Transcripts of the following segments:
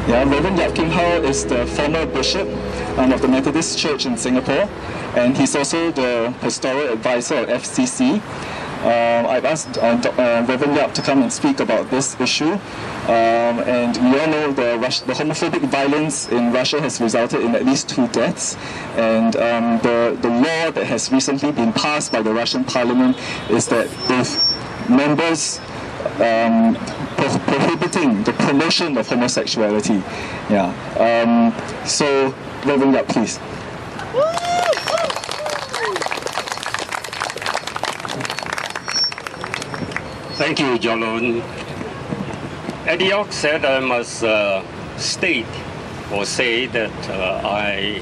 Yeah, Reverend Yap Kim Hao is the former bishop of the Methodist Church in Singapore, and he's also the pastoral advisor of FCC. I've asked Reverend Yap to come and speak about this issue, and we all know the homophobic violence in Russia has resulted in at least 2 deaths, and the law that has recently been passed by the Russian parliament is that if members prohibiting the promotion of homosexuality. Yeah. So, Reverend Yap, please. Thank you, Jolovan. At the outset, I must state or say that I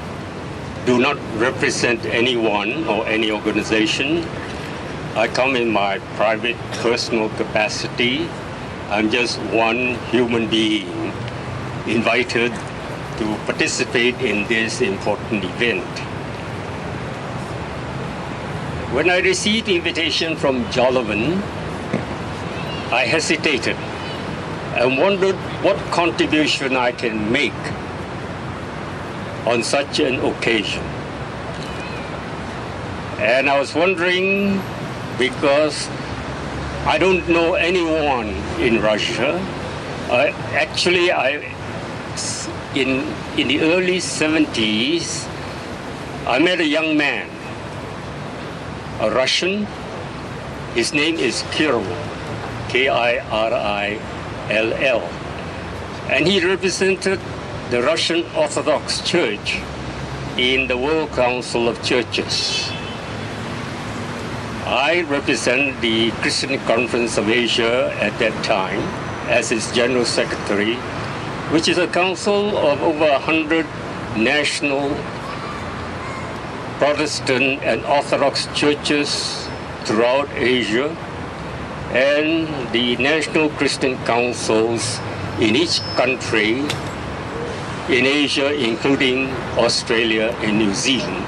do not represent anyone or any organization. I come in my private, personal capacity. I'm just one human being invited to participate in this important event. When I received the invitation from Jolovan, I hesitated and wondered what contribution I can make on such an occasion. And I was wondering, because I don't know anyone in Russia. In the early 70s, I met a young man, a Russian. His name is Kirill, K-I-R-I-L-L. And he represented the Russian Orthodox Church in the World Council of Churches. I represent the Christian Conference of Asia at that time as its General Secretary, which is a council of over 100 national Protestant and Orthodox churches throughout Asia, and the national Christian councils in each country in Asia, including Australia and New Zealand.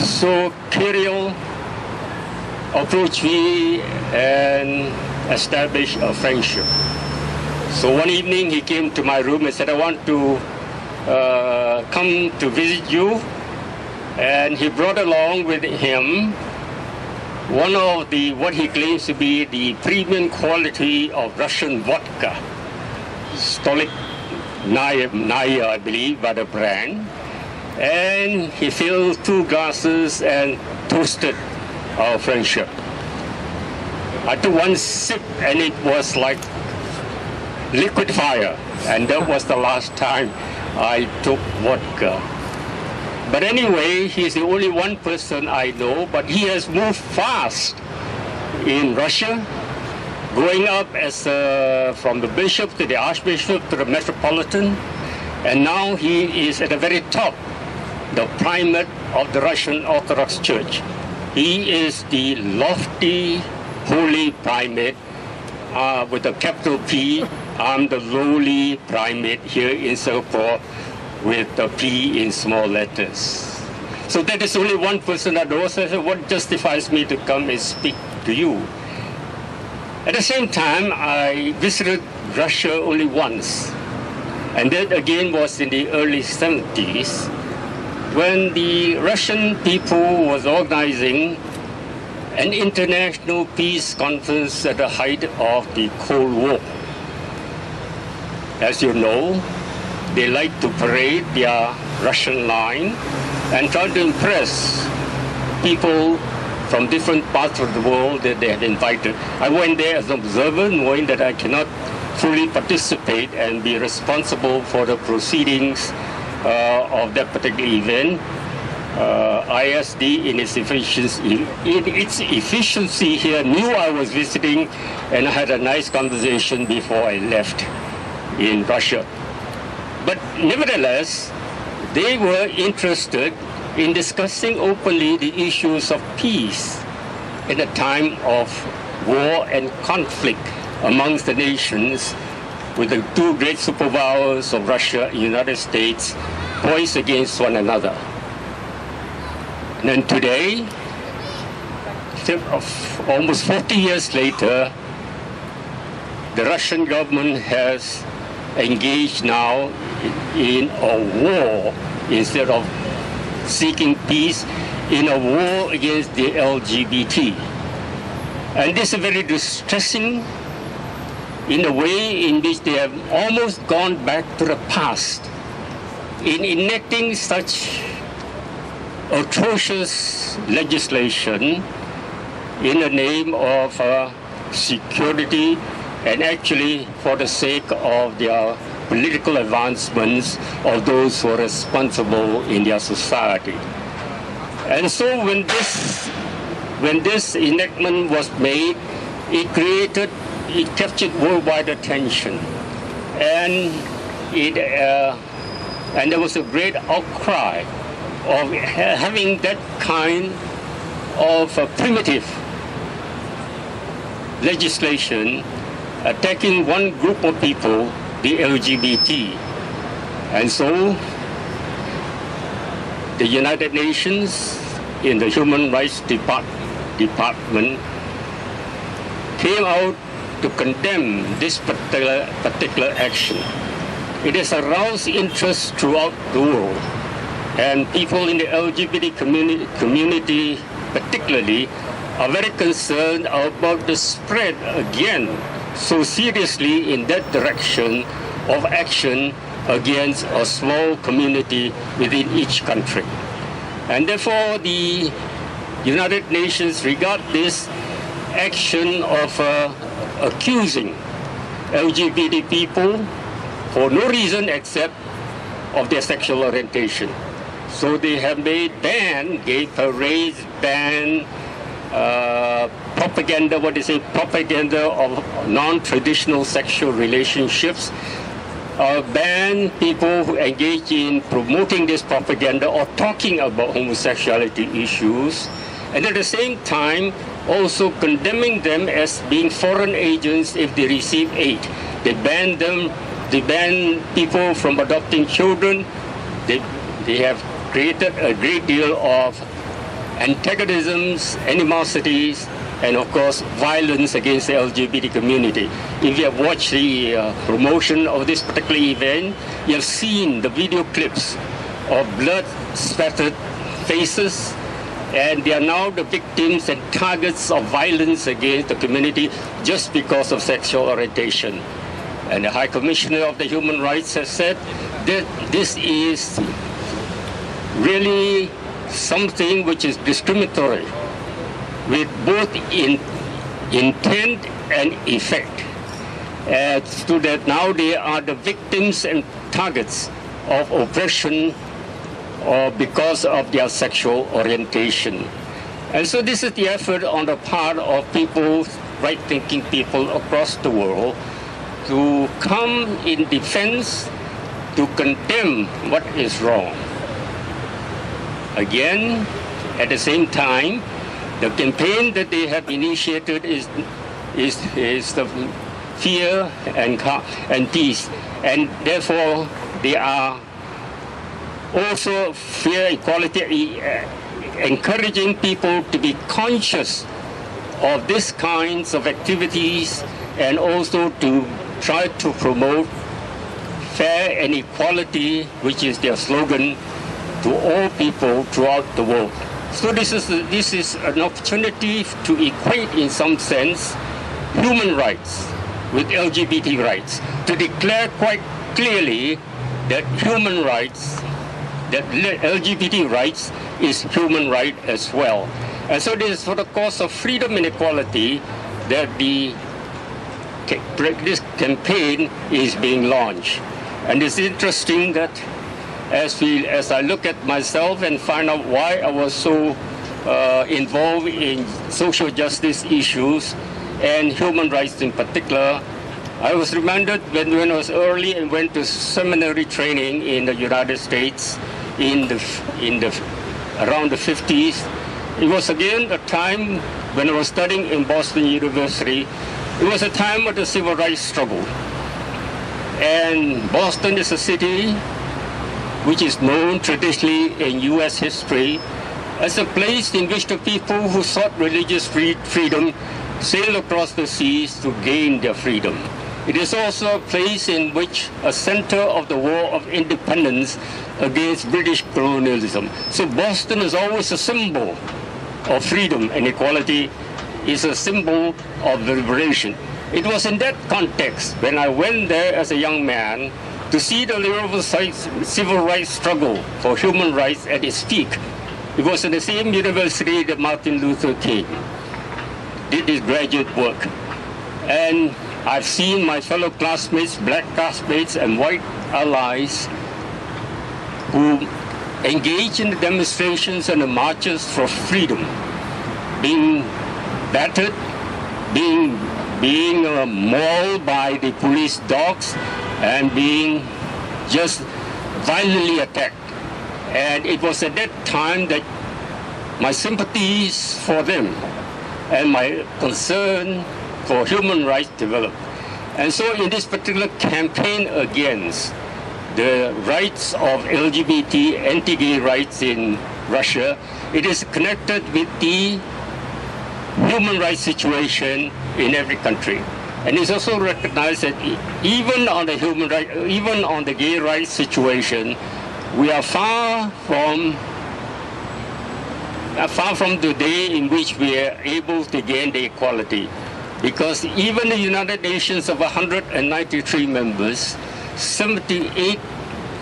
So Kirill approached me and established a friendship. So one evening he came to my room and said, I want to come to visit you. And he brought along with him one of what he claims to be the premium quality of Russian vodka, Stolichnaya, I believe, by the brand. And he filled 2 glasses and toasted our friendship. I took one sip and it was like liquid fire, and that was the last time I took vodka. But anyway, he's the only one person I know, but he has moved fast in Russia, growing up as from the bishop to the archbishop to the metropolitan, and now he is at the very top, the primate of the Russian Orthodox Church. He is the lofty, holy primate with a capital P. I'm the lowly primate here in Singapore with the P in small letters. So that is only one person I know. So I said, what justifies me to come and speak to you? At the same time, I visited Russia only once. And that again was in the early 70s, when the Russian people was organizing an international peace conference at the height of the Cold War. As you know, they like to parade their Russian line and try to impress people from different parts of the world that they have invited. I went there as an observer, knowing that I cannot fully participate and be responsible for the proceedings of that particular event. ISD in its efficiency here knew I was visiting, and I had a nice conversation before I left in Russia. But nevertheless, they were interested in discussing openly the issues of peace in a time of war and conflict amongst the nations, with the 2 great superpowers of Russia and the United States poised against one another. And then today, almost 40 years later, the Russian government has engaged now in a war instead of seeking peace, in a war against the LGBT. And this is very distressing in a way in which they have almost gone back to the past in enacting such atrocious legislation in the name of security and actually for the sake of their political advancements of those who are responsible in their society. And so when this enactment was made, it captured worldwide attention, and there was a great outcry of having that kind of primitive legislation attacking one group of people, the LGBT. And so the United Nations in the Human Rights Department came out to condemn this particular action. It has aroused interest throughout the world, and people in the LGBT community particularly are very concerned about the spread again so seriously in that direction of action against a small community within each country. And therefore the United Nations regard this action of accusing LGBT people for no reason except of their sexual orientation. So they have made gay parades, propaganda of non-traditional sexual relationships, ban people who engage in promoting this propaganda or talking about homosexuality issues, and at the same time also condemning them as being foreign agents if they receive aid. They ban people from adopting children. They have created a great deal of antagonisms, animosities, and of course violence against the LGBT community. If you have watched the promotion of this particular event, you have seen the video clips of blood-spattered faces, and they are now the victims and targets of violence against the community just because of sexual orientation. And the High Commissioner of the Human Rights has said that this is really something which is discriminatory with both intent and effect, so that now they are the victims and targets of oppression because of their sexual orientation. And so this is the effort on the part of people, right-thinking people across the world, to come in defense, to condemn what is wrong. Again, at the same time, the campaign that they have initiated is the fear and peace, and therefore they are also fear equality, encouraging people to be conscious of these kinds of activities, and also to try to promote fair and equality, which is their slogan, to all people throughout the world. So this is an opportunity to equate, in some sense, human rights with LGBT rights, to declare quite clearly that human rights, that LGBT rights is human right as well. And so this is for the cause of freedom and equality that this campaign is being launched. And it's interesting that as I look at myself and find out why I was so involved in social justice issues and human rights in particular, I was reminded when I was early and went to seminary training in the United States around the 50s. It was again a time when I was studying in Boston University. It was a time of the civil rights struggle. And Boston is a city which is known traditionally in U.S. history as a place in which the people who sought religious freedom sailed across the seas to gain their freedom. It is also a place in which a center of the war of independence against British colonialism. So Boston is always a symbol of freedom and equality, is a symbol of liberation. It was in that context when I went there as a young man to see the civil rights struggle for human rights at its peak. It was in the same university that Martin Luther King did his graduate work. And I've seen my fellow classmates, black classmates and white allies who engage in the demonstrations and the marches for freedom, being battered, being mauled by the police dogs, and being just violently attacked. And it was at that time that my sympathies for them and my concern for human rights developed. And so in this particular campaign against the rights of LGBT, anti-gay rights in Russia, it is connected with the human rights situation in every country. And it's also recognized that even on the human right, even on the gay rights situation, we are far from the day in which we are able to gain the equality. Because even the United Nations of 193 members, 78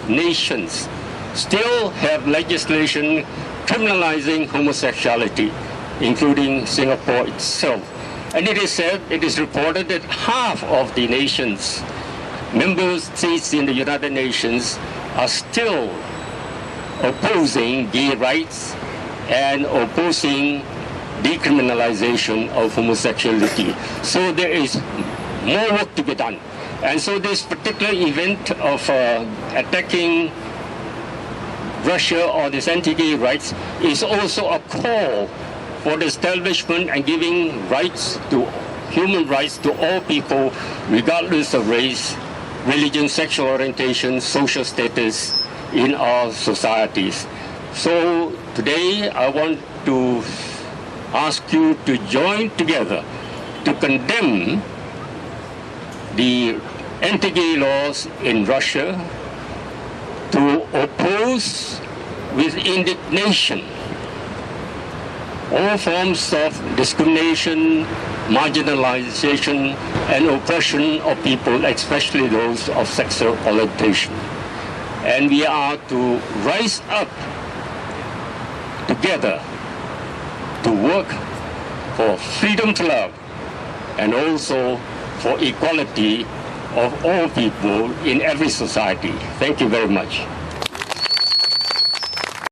nations still have legislation criminalizing homosexuality, including Singapore itself. And it is said, it is reported that half of the nations, member states in the United Nations, are still opposing gay rights and opposing decriminalization of homosexuality. So there is more work to be done. And so this particular event of attacking Russia or this anti-gay rights is also a call for the establishment and giving rights to human rights to all people, regardless of race, religion, sexual orientation, social status in our societies. So today I want to ask you to join together to condemn the anti-gay laws in Russia, to oppose with indignation all forms of discrimination, marginalization, and oppression of people, especially those of sexual orientation. And we are to rise up together to work for freedom to love and also for equality of all people in every society. Thank you very much.